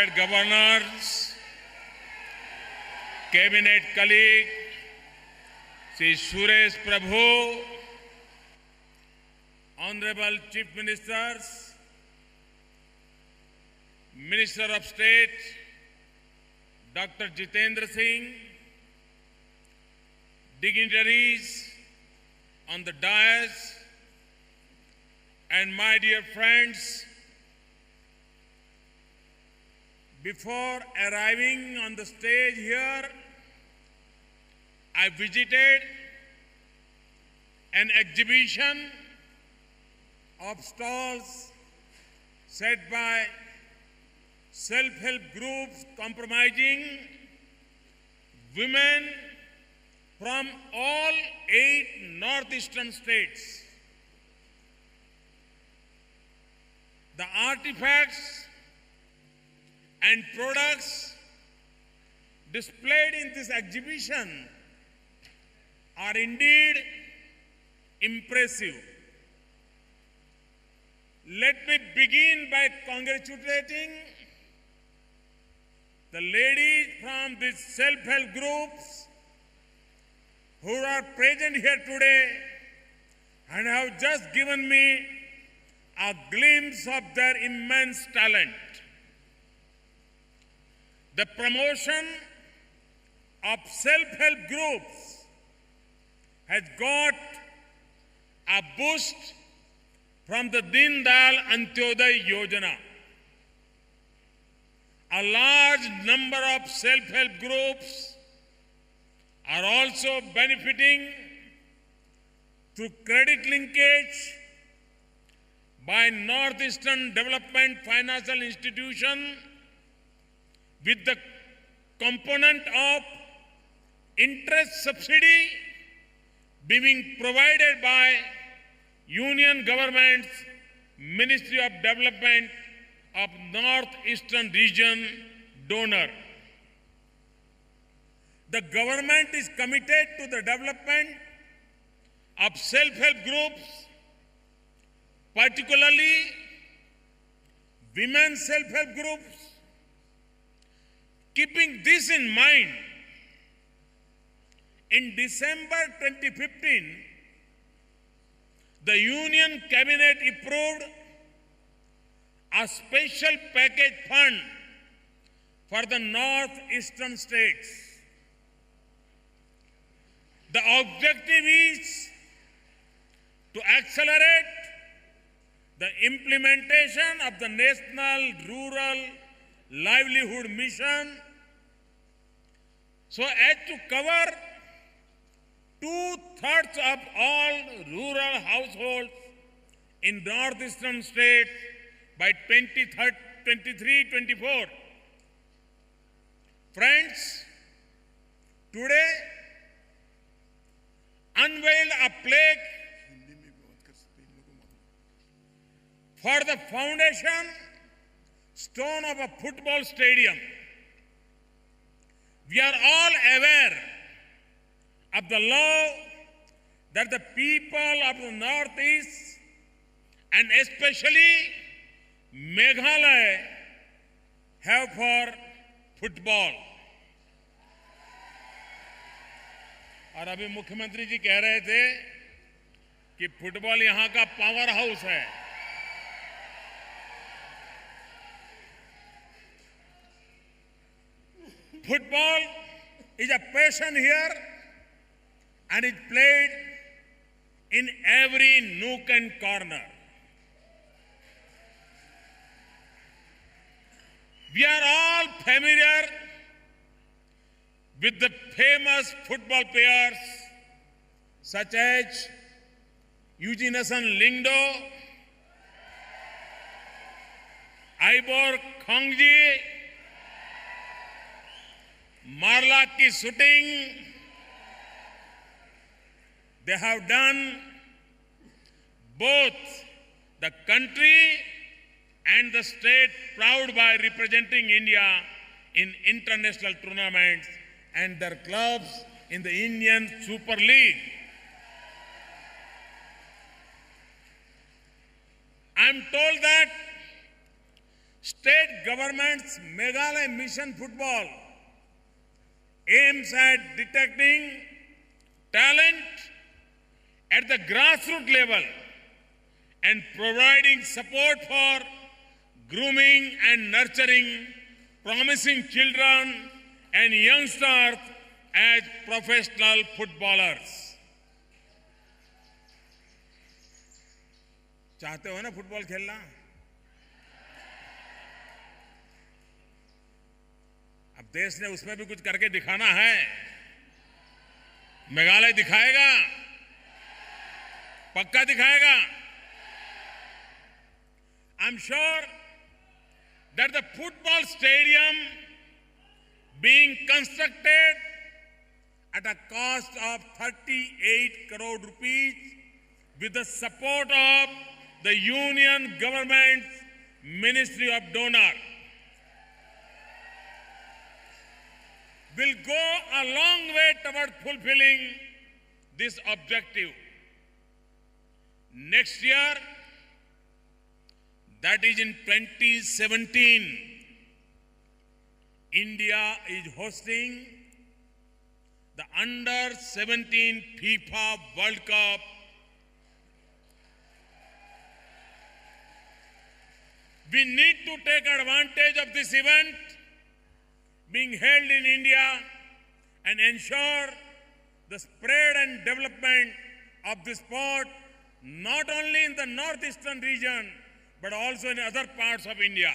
respected governors, cabinet colleague, Sri Suresh Prabhu, Honorable Chief Ministers, Minister of State, Dr. Jitendra Singh, dignitaries on the dais, and my dear friends, before arriving on the stage here, I visited an exhibition of stalls set by self-help groups comprising women from all 8 northeastern states. The artifacts and products displayed in this exhibition are indeed impressive. Let me begin by congratulating the ladies from these self-help groups who are present here today and have just given me a glimpse of their immense talent. The promotion of self-help groups has got a boost from the Deen Dayal Antyodaya Yojana. A large number of self-help groups are also benefiting through credit linkage by Northeastern Development Financial Institution with the component of interest subsidy being provided by Union Government's Ministry of Development of Northeastern Region donor. The government is committed to the development of self-help groups, particularly women self-help groups. Keeping this in mind, in December 2015, the Union Cabinet approved a special package fund for the northeastern states. The objective is to accelerate the implementation of the National Rural Livelihood Mission so as to cover 2/3 of all rural households in northeastern states by 2023-24. Friends, today unveiled a plaque for the foundation stone of a football stadium. We are all aware of the love that the people of the Northeast and especially Meghalaya have for football. और अभी मुख्यमंत्री जी कह रहे थे कि football यहां का power house है. Football is a passion here and is played in every nook and corner. We are all familiar with the famous football players such as Eugene Lingdo, Ivor Khongji, Marlaki Suting. They have done both the country and the state proud by representing India in international tournaments and their clubs in the Indian Super League. I am told that State government's Meghalaya Mission Football aims at detecting talent at the grassroots level and providing support for grooming and nurturing promising children and youngsters as professional footballers. चाहते हो ना football खेलना? अब देश ने उसमें भी कुछ करके दिखाना है. मेघालय दिखाएगा, पक्का दिखाएगा. I'm sure that the football stadium being constructed at a cost of 38 crore rupees with the support of the Union Government's Ministry of Donor will go a long way toward fulfilling this objective. Next year, that is in 2017, India is hosting the Under-17 FIFA World Cup. We need to take advantage of this event being held in India and ensure the spread and development of this sport not only in the northeastern region but also in other parts of India.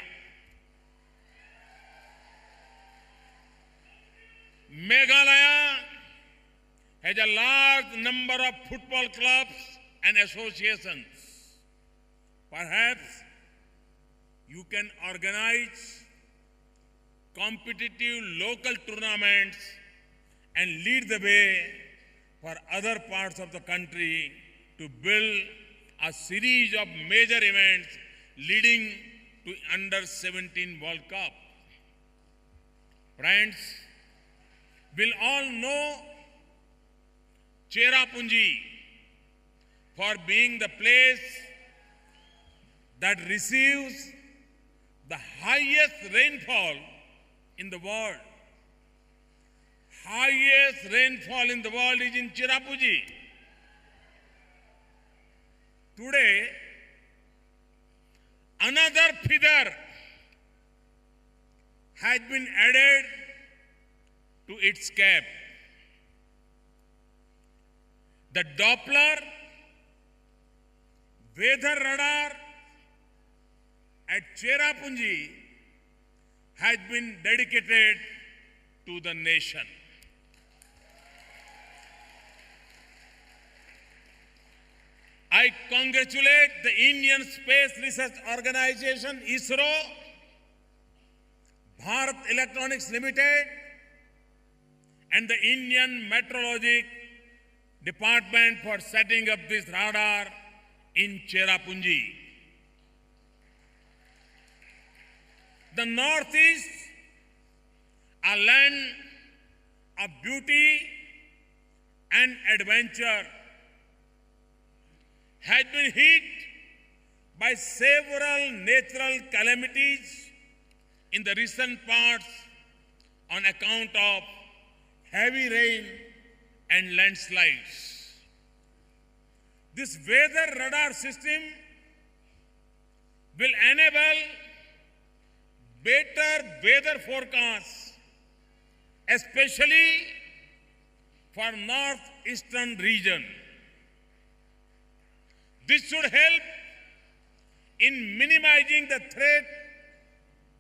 Meghalaya has a large number of football clubs and associations. Perhaps you can organize competitive local tournaments and lead the way for other parts of the country to build a series of major events leading to Under-17 World Cup. Friends, we'll all know Cherrapunji for being the place that receives the highest rainfall in the world. Highest rainfall in the world is in Cherrapunji. Today, another feather has been added to its cap. The Doppler weather radar at Cherrapunji has been dedicated to the nation. I congratulate the Indian Space Research Organization, ISRO, Bharat Electronics Limited, and the Indian Meteorological Department for setting up this radar in Cherrapunji. The Northeast, a land of beauty and adventure, has been hit by several natural calamities in the recent past on account of heavy rain and landslides. This weather radar system will enable better weather forecasts, especially for northeastern region. This should help in minimizing the threat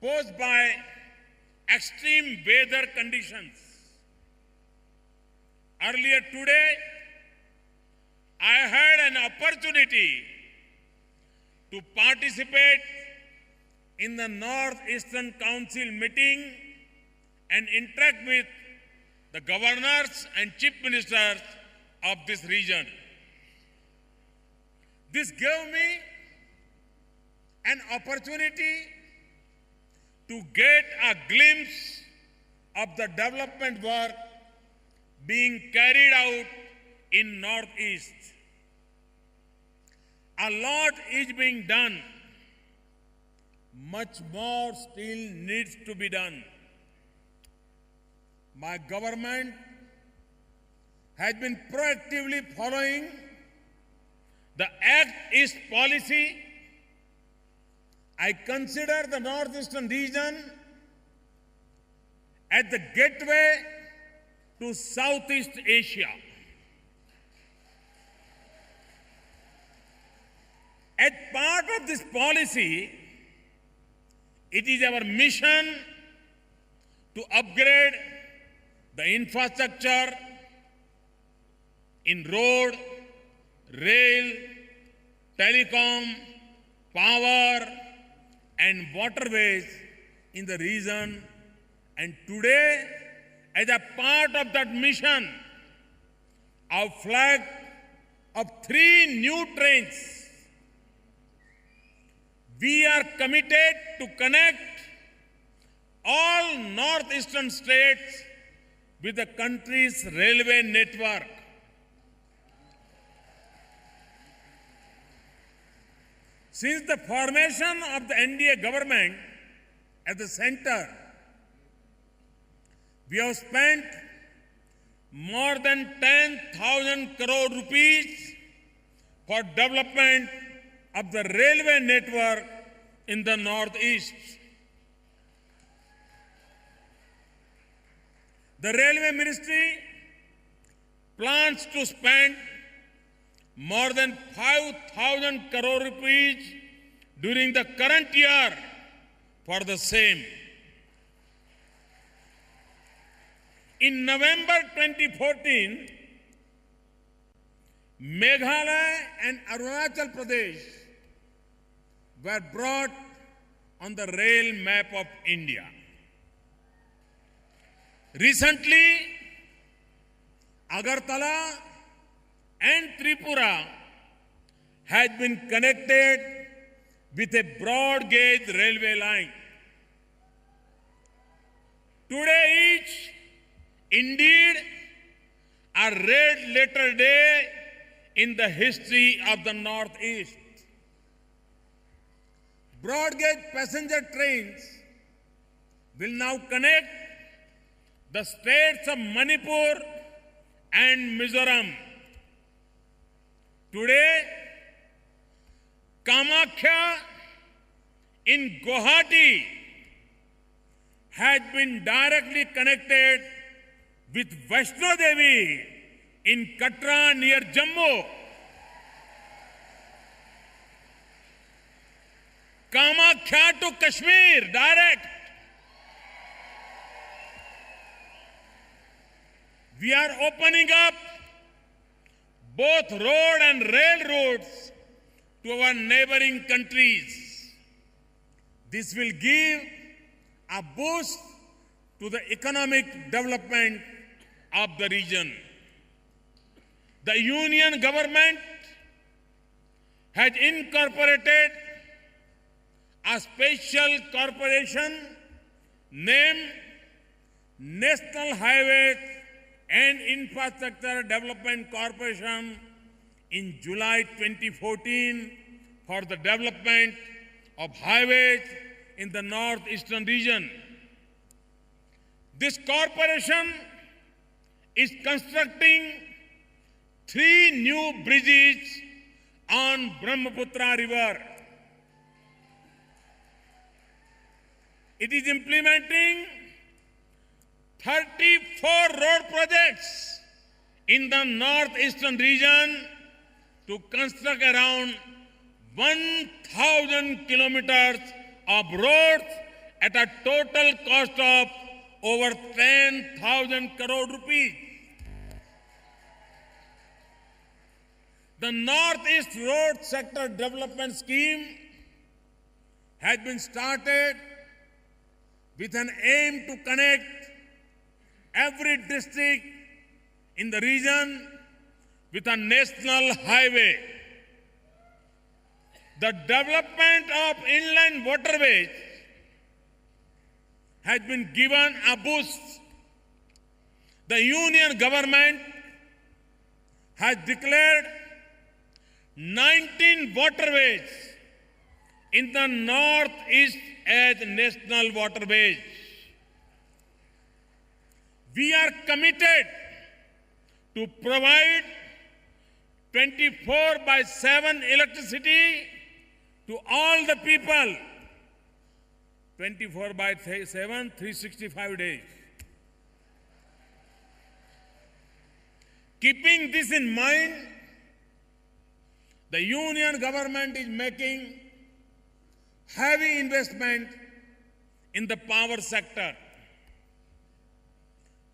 posed by extreme weather conditions. Earlier today, I had an opportunity to participate in the Northeastern Council meeting and interact with the governors and chief ministers of this region. This gave me an opportunity to get a glimpse of the development work being carried out in Northeast. A lot is being done, much more still needs to be done. My government has been proactively following the Act East policy. I consider the Northeastern region as the gateway to Southeast Asia. As part of this policy, it is our mission to upgrade the infrastructure in road, rail, telecom, power, and waterways in the region. And today, as a part of that mission, our flag of 3 new trains, we are committed to connect all northeastern states with the country's railway network. Since the formation of the NDA government at the center, we have spent more than 10,000 crore rupees for development of the railway network in the Northeast. The Railway Ministry plans to spend more than 5,000 crore rupees during the current year for the same. In November 2014, Meghalaya and Arunachal Pradesh were brought on the rail map of India. Recently, Agartala and Tripura has been connected with a broad gauge railway line. Today is indeed a red letter day in the history of the Northeast. Broad gauge passenger trains will now connect the states of Manipur and Mizoram. Today, Kamakhya in Guwahati has been directly connected with Vaishno Devi in Katra near Jammu. Kamakhya to Kashmir, direct. We are opening up both road and rail routes to our neighboring countries. This will give a boost to the economic development of the region. The union government has incorporated a special corporation named National Highways and Infrastructure Development Corporation in July 2014 for the development of highways in the northeastern region. This corporation is constructing 3 new bridges on Brahmaputra River. It is implementing 34 road projects in the northeastern region to construct around 1,000 kilometers of roads at a total cost of over 10,000 crore rupees. The Northeast Road Sector Development Scheme has been started with an aim to connect every district in the region with a national highway. The development of inland waterways has been given a boost. The union government has declared 19 waterways in the northeast as national waterways. We are committed to provide 24/7 electricity to all the people, 24/7, 365 days. Keeping this in mind, the union government is making heavy investment in the power sector.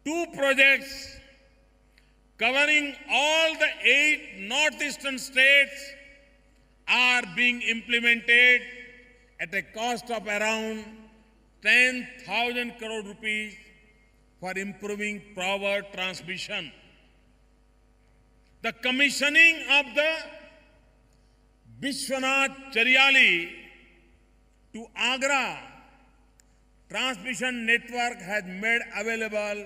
2 projects covering all the 8 northeastern states are being implemented at a cost of around 10,000 crore rupees for improving power transmission. The commissioning of the Vishwanath Chariali to Agra transmission network has made available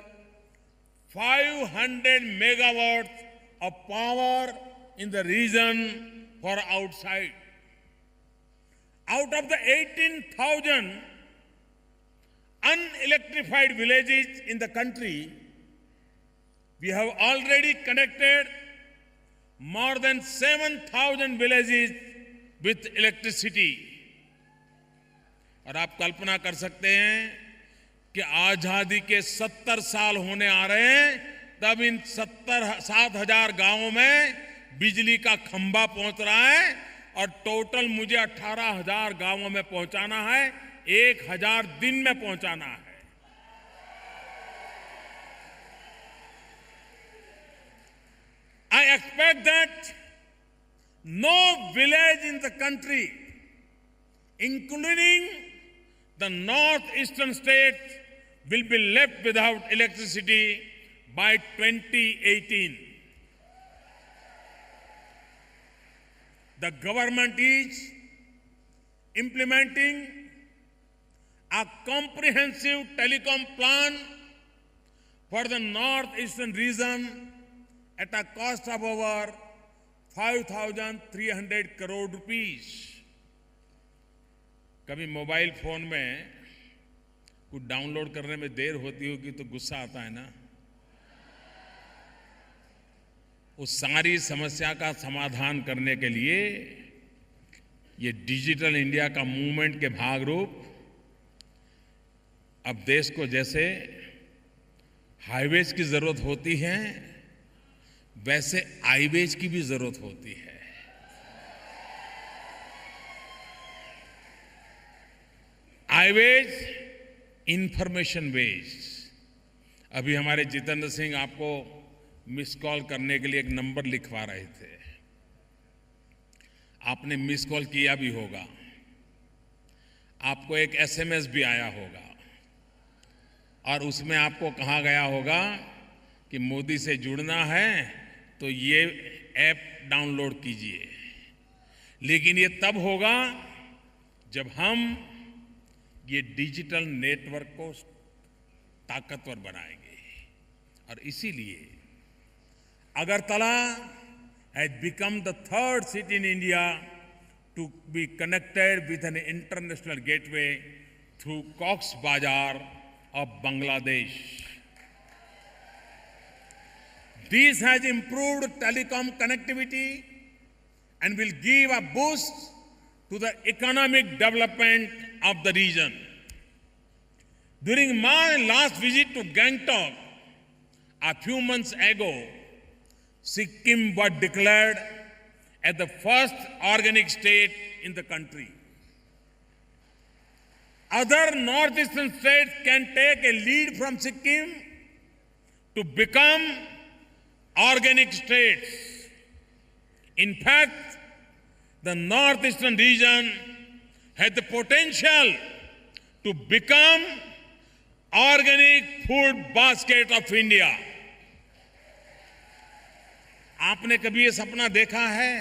500 megawatts of power in the region for outside. Out of the 18,000 unelectrified villages in the country, we have already connected more than 7,000 villages with electricity. और आप कल्पना कर सकते हैं कि आजादी के 70 साल होने आ रहे हैं, तब इन 7,000 गांवों में बिजली का खंभा पहुंच रहा है और टोटल मुझे 18,000 गांवों में पहुंचाना है, 1,000 दिन में पहुंचाना है. I expect that no village in the country, including the northeastern states, will be left without electricity by 2018. The government is implementing a comprehensive telecom plan for the northeastern region at a cost of over 5,300 crore rupees. कभी mobile phone में कुछ download करने में देर होती होगी तो गुस्सा आता है ना. उस सारी समस्या का समाधान करने के लिए ये डिजिटल इंडिया का मूवमेंट के भाग रूप अब देश को जैसे हाईवेज की जरूरत होती है, वैसे आईवेज की भी जरूरत होती है. आईवेज, इंफॉर्मेशन वेज. अभी हमारे जितेंद्र सिंह आपको मिस कॉल करने के लिए एक नंबर लिखवा रहे थे. आपने मिस कॉल किया भी होगा, आपको एक एसएमएस भी आया होगा और उसमें आपको कहा गया होगा कि मोदी से जुड़ना है तो ये ऐप डाउनलोड कीजिए. लेकिन ये तब होगा जब हम ये डिजिटल नेटवर्क को ताकतवर बनाएंगे. और इसीलिए Agartala has become the third city in India to be connected with an international gateway through Cox's Bazar of Bangladesh. This has improved telecom connectivity and will give a boost to the economic development of the region. During my last visit to Gangtok a few months ago, Sikkim was declared as the first organic state in the country. Other northeastern states can take a lead from Sikkim to become organic states. In fact, the northeastern region has the potential to become organic food basket of India. आपने कभी ये सपना देखा है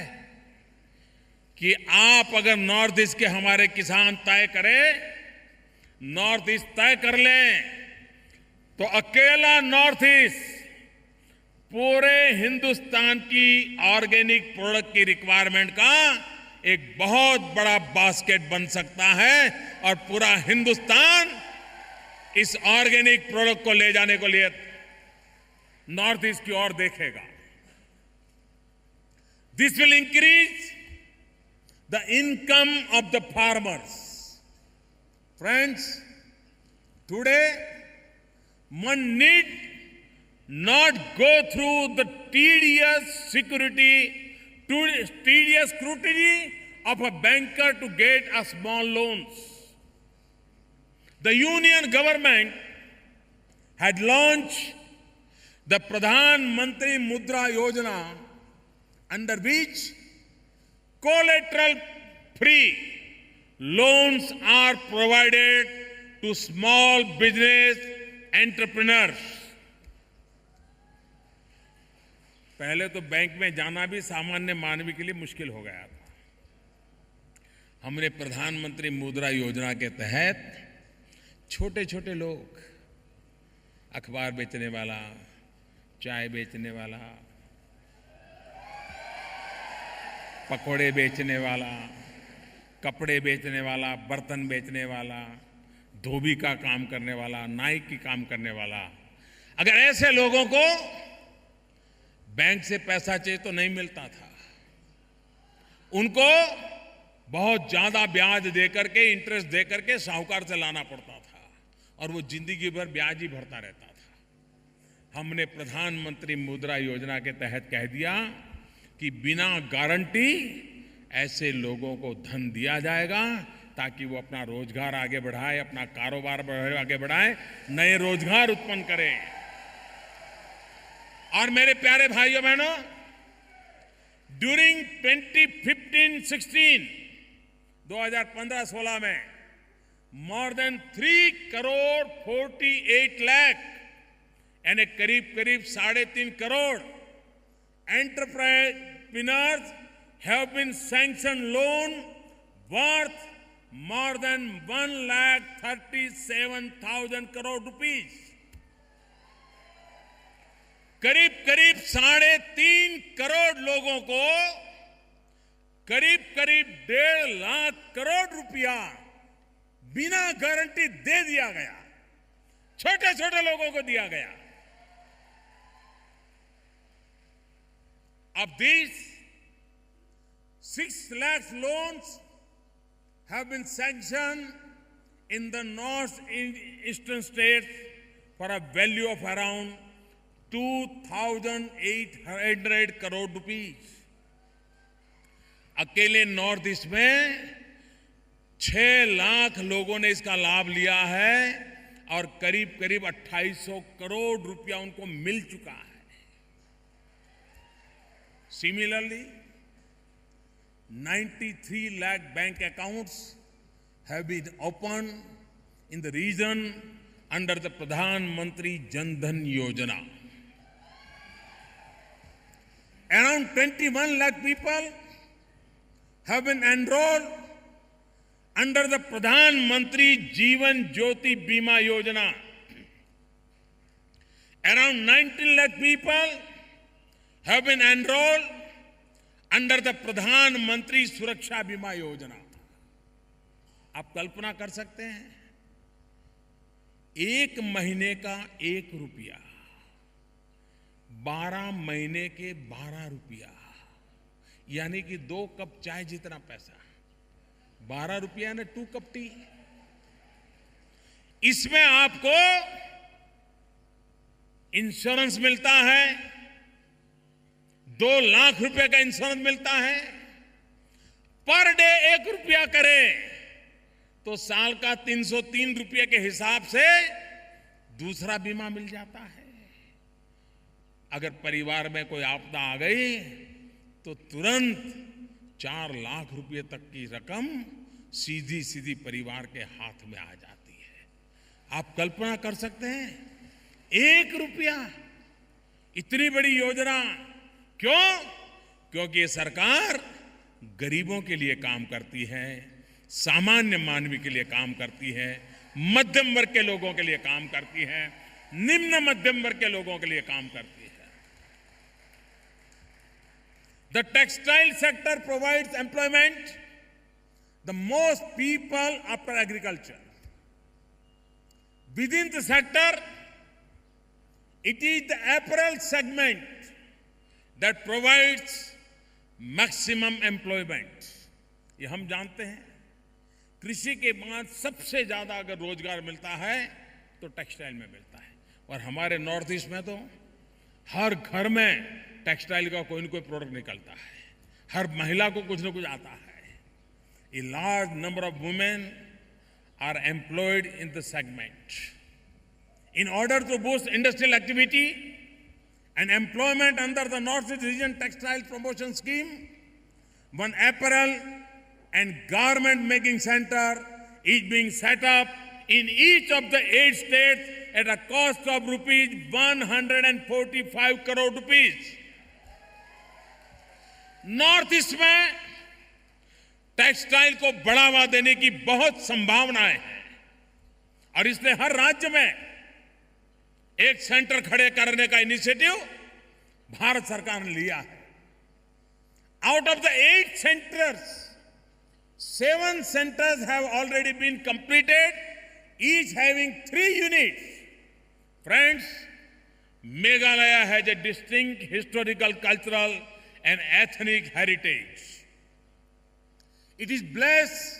कि आप अगर north east के हमारे किसान तय करें, नॉर्थ ईस्ट तय कर लें, तो अकेला नॉर्थ ईस्ट पूरे हिंदुस्तान की ऑर्गेनिक प्रोडक्ट की रिक्वायरमेंट का एक बहुत बड़ा बास्केट बन सकता है और पूरा हिंदुस्तान इस ऑर्गेनिक प्रोडक्ट को ले जाने को लिए नॉर्थ ईस्ट की ओर देखेगा. This will increase the income of the farmers. Friends, today one need not go through the tedious scrutiny of a banker to get a small loans. The union government had launched the Pradhan Mantri Mudra Yojana, under which collateral free loans are provided to small business entrepreneurs. पहले तो bank में जाना भी सामान्य मानवी के लिए मुश्किल हो गया था. हमने प्रधानमंत्री मुद्रा योजना के तहत छोटे छोटे लोग, अखबार बेचने वाला, चाय बेचने वाला, पकौड़े बेचने वाला, कपड़े बेचने वाला, बर्तन बेचने वाला, धोबी का काम करने वाला, नाई की काम करने वाला, अगर ऐसे लोगों को बैंक से पैसा चाहिए तो नहीं मिलता था. उनको बहुत ज्यादा ब्याज देकर के, इंटरेस्ट देकर के साहूकार से लाना पड़ता था और वो जिंदगी भर ब्याज ही भरता रहता था. हमने प्रधानमंत्री मुद्रा योजना के तहत कह दिया कि बिना गारंटी ऐसे लोगों को धन दिया जाएगा ताकि वो अपना रोजगार आगे बढ़ाए, अपना कारोबार आगे बढ़ाए, नए रोजगार उत्पन्न करें. और मेरे प्यारे भाइयों बहनों, ड्यूरिंग 2015-16 2015-16 में मोर देन 3 करोड़ 48 लाख यानी करीब 3.5 crore entrepreneurs have been sanction loan worth more than 1,37,000 crore rupees. करीब 3.5 करोड़ लोगों को करीब 1.5 लाख करोड़ रुपया बिना गारंटी दे दिया गया. छोटे छोटे लोगों को दिया गया. अब these 6 lakh loans have been sanctioned in the northeastern states for a value of around 2,800 crore rupees. अकेले नॉर्थ ईस्ट में 6 लाख लोगों ने इसका लाभ लिया है और करीब 2,800 करोड़ रुपया उनको मिल चुका है. Similarly, 93 lakh bank accounts have been opened in the region under the Pradhan Mantri Jan Dhan Yojana. Around 21 lakh people have been enrolled under the Pradhan Mantri Jeevan Jyoti Bima Yojana. Around 19 lakh people have been enrolled under the प्रधानमंत्री सुरक्षा बीमा योजना. आप कल्पना कर सकते हैं, 1 महीने का 1 रुपया, 12 महीने के 12 रुपया, यानी कि 2 कप चाय जितना पैसा. 12 रुपया ने 2 कप टी. इसमें आपको इंश्योरेंस मिलता है, 2 लाख रुपए का इंश्योरेंस मिलता है. पर डे 1 रुपया करें तो साल का 303 रुपये के हिसाब से दूसरा बीमा मिल जाता है. अगर परिवार में कोई आपदा आ गई तो तुरंत 4 लाख रुपए तक की रकम सीधी परिवार के हाथ में आ जाती है. आप कल्पना कर सकते हैं, 1 रुपया, इतनी बड़ी योजना. क्यों? क्योंकि ये सरकार गरीबों के लिए काम करती है, सामान्य मानवी के लिए काम करती है, मध्यम वर्ग के लोगों के लिए काम करती है, निम्न मध्यम वर्ग के लोगों के लिए काम करती है. The textile sector provides employment the most people after agriculture. Within the sector, it is the apparel segment that provides maximum employment. ये हम जानते हैं, कृषि के बाद सबसे ज्यादा अगर रोजगार मिलता है तो टेक्सटाइल में मिलता है। और हमारे नॉर्थ ईस्ट में तो हर घर में टेक्सटाइल का कोई न कोई प्रोडक्ट निकलता है, हर महिला को कुछ न कुछ आता है। A large number of women are employed in the segment. In order to boost industrial activity and employment under the Northeast Region Textile Promotion Scheme, one apparel and garment making center is being set up in each of the 8 states at a cost of rupees 145 crore rupees. North east में textile को बढ़ावा देने की बहुत संभावनाएं हैं और इसलिए हर राज्य में एक सेंटर खड़े करने का इनिशिएटिव भारत सरकार ने लिया है। Out of the 8 centers, 7 centers have already been completed, each having 3 units. Friends, Meghalaya has a distinct historical, cultural and ethnic heritage. It is blessed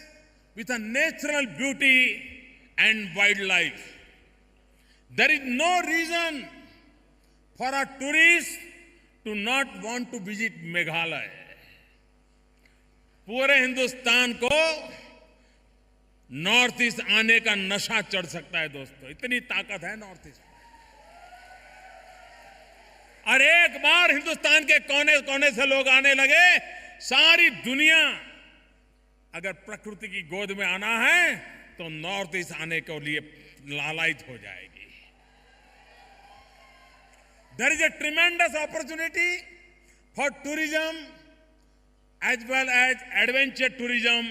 with a natural beauty and wildlife. There is no reason for a tourist to not want to visit Meghalaya. पूरे हिंदुस्तान को north east आने का नशा चढ़ सकता है दोस्तों, इतनी ताकत है नॉर्थ ईस्ट में। और एक बार हिंदुस्तान के कोने कोने से लोग आने लगे, सारी दुनिया अगर प्रकृति की गोद में आना है तो नॉर्थ ईस्ट आने के लिए लालायित हो जाएगी। There is a tremendous opportunity for tourism as well as adventure tourism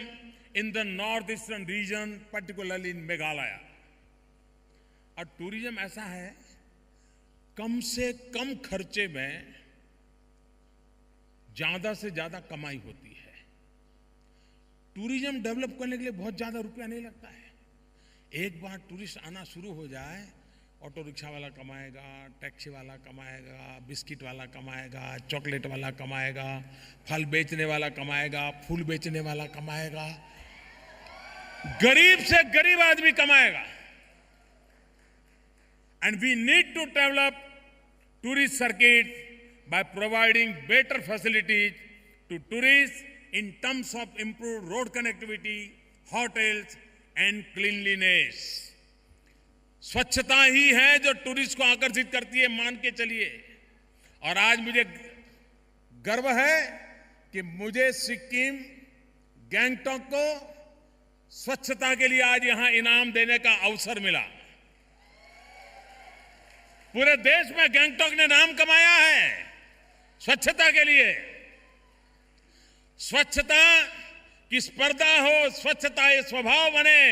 in the northeastern region, particularly in Meghalaya. और टूरिज्म ऐसा है, कम से कम खर्चे में ज्यादा से ज्यादा कमाई होती है। टूरिज्म डेवलप करने के लिए बहुत ज्यादा रुपया नहीं लगता है। एक बार टूरिस्ट आना शुरू हो जाए, ऑटो रिक्शा वाला कमाएगा, टैक्सी वाला कमाएगा, बिस्किट वाला कमाएगा, चॉकलेट वाला कमाएगा, फल बेचने वाला कमाएगा, फूल बेचने वाला कमाएगा, गरीब से गरीब आदमी कमाएगा। And we need to develop tourist circuits by providing better facilities to tourists in terms of improved road connectivity, hotels and cleanliness. स्वच्छता ही है जो टूरिस्ट को आकर्षित करती है, मान के चलिए। और आज मुझे गर्व है कि मुझे सिक्किम गैंगटॉक को स्वच्छता के लिए आज यहां इनाम देने का अवसर मिला। पूरे देश में गैंगटॉक ने नाम कमाया है स्वच्छता के लिए। स्वच्छता की स्पर्धा हो, स्वच्छता ये स्वभाव बने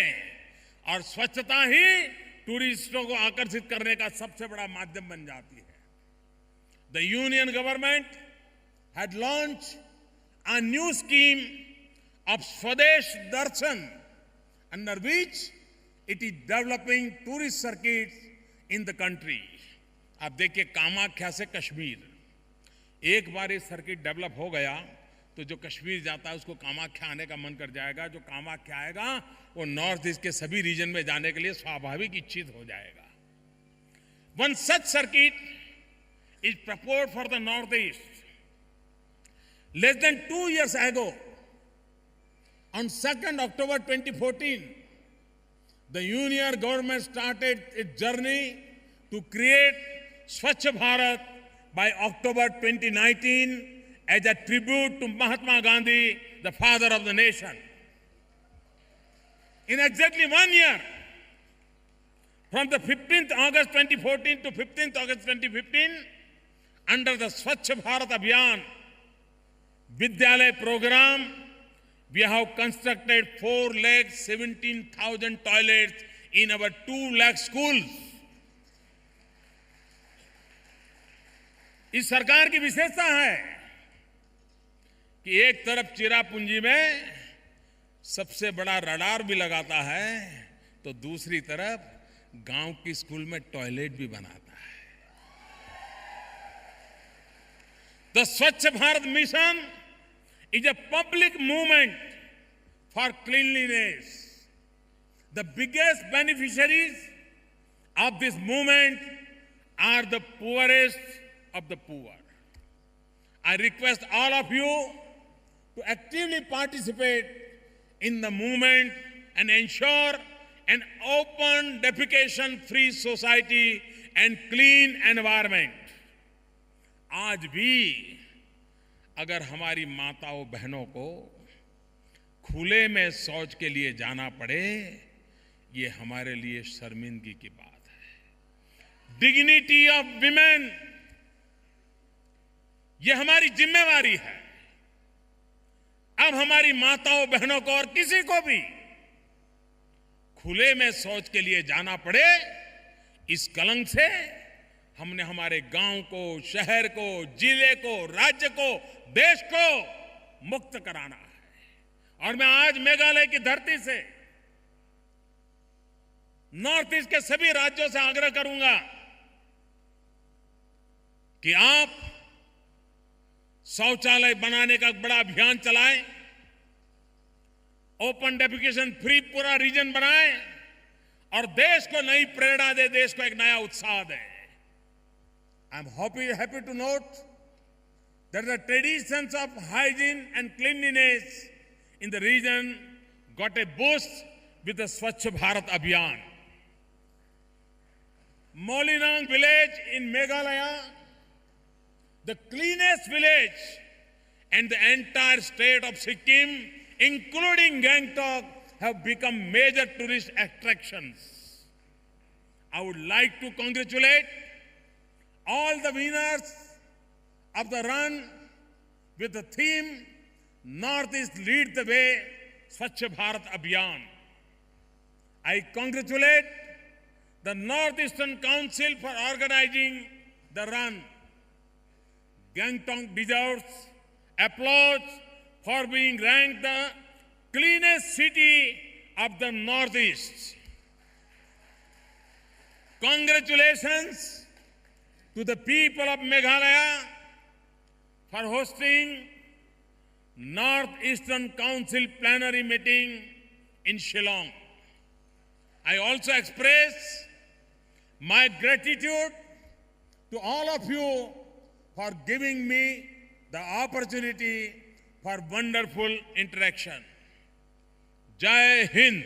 और स्वच्छता ही टूरिस्टों को आकर्षित करने का सबसे बड़ा माध्यम बन जाती है। The union government had launch a new scheme of Swadesh Darshan, under which it is developing tourist circuit in the country. आप देखिए, कामाख्या से कश्मीर, एक बार ये सर्किट डेवलप हो गया तो जो कश्मीर जाता है उसको कामाख्या आने का मन कर जाएगा, जो कामाख्या आएगा वो नॉर्थ ईस्ट के सभी रीजन में जाने के लिए स्वाभाविक इच्छित हो जाएगा। One such circuit is proposed for the north east. Less than 2 years ago, on 2nd October 2014, the union government started its journey to create Swachh Bharat by October 2019 as a tribute to Mahatma Gandhi, the father of the nation. In exactly 1 year, from the 15th August 2014 to 15th August 2015, under the Swachh Bharat Abhiyan Vidyalaya program, we have constructed 4,17,000 toilets in our 2 lakh schools. इस सरकार की विशेषता है कि एक तरफ चिरापुंजी में सबसे बड़ा रडार भी लगाता है तो दूसरी तरफ गांव की स्कूल में टॉयलेट भी बनाता है। द स्वच्छ Bharat mission is a public movement for cleanliness. The biggest beneficiaries of this movement are the poorest of the poor. I request all of you to actively participate in the movement and ensure an open, defecation-free society and clean environment. आज भी अगर हमारी माताओं बहनों को खुले में शौच के लिए जाना पड़े, ये हमारे लिए शर्मिंदगी की बात है। डिग्निटी ऑफ विमेन, ये हमारी जिम्मेवारी है। अब हमारी माताओं बहनों को और किसी को भी खुले में शौच के लिए जाना पड़े, इस कलंक से हमने हमारे गांव को, शहर को, जिले को, राज्य को, देश को मुक्त कराना है। और मैं आज मेघालय की धरती से नॉर्थ ईस्ट के सभी राज्यों से आग्रह करूंगा कि आप शौचालय बनाने का बड़ा अभियान चलाएं, ओपन डेफिकेशन फ्री पूरा रीजन बनाएं और देश को नई प्रेरणा दे, देश को एक नया उत्साह दे। I'm happy to note that the traditions of hygiene and cleanliness in the region got a boost with the Swachh Bharat Abhiyan. Molinong village in Meghalaya, the cleanest village, and the entire state of Sikkim, including Gangtok, have become major tourist attractions. I would like to congratulate all the winners of the run with the theme Northeast Lead the Way Swachh Bharat Abhiyan. I congratulate the Northeastern Council for organizing the run. Gangtok deserves applause for being ranked the cleanest city of the Northeast. Congratulations to the people of Meghalaya for hosting Northeastern Council plenary meeting in Shillong. I also express my gratitude to all of you for giving me the opportunity for wonderful interaction. Jai Hind.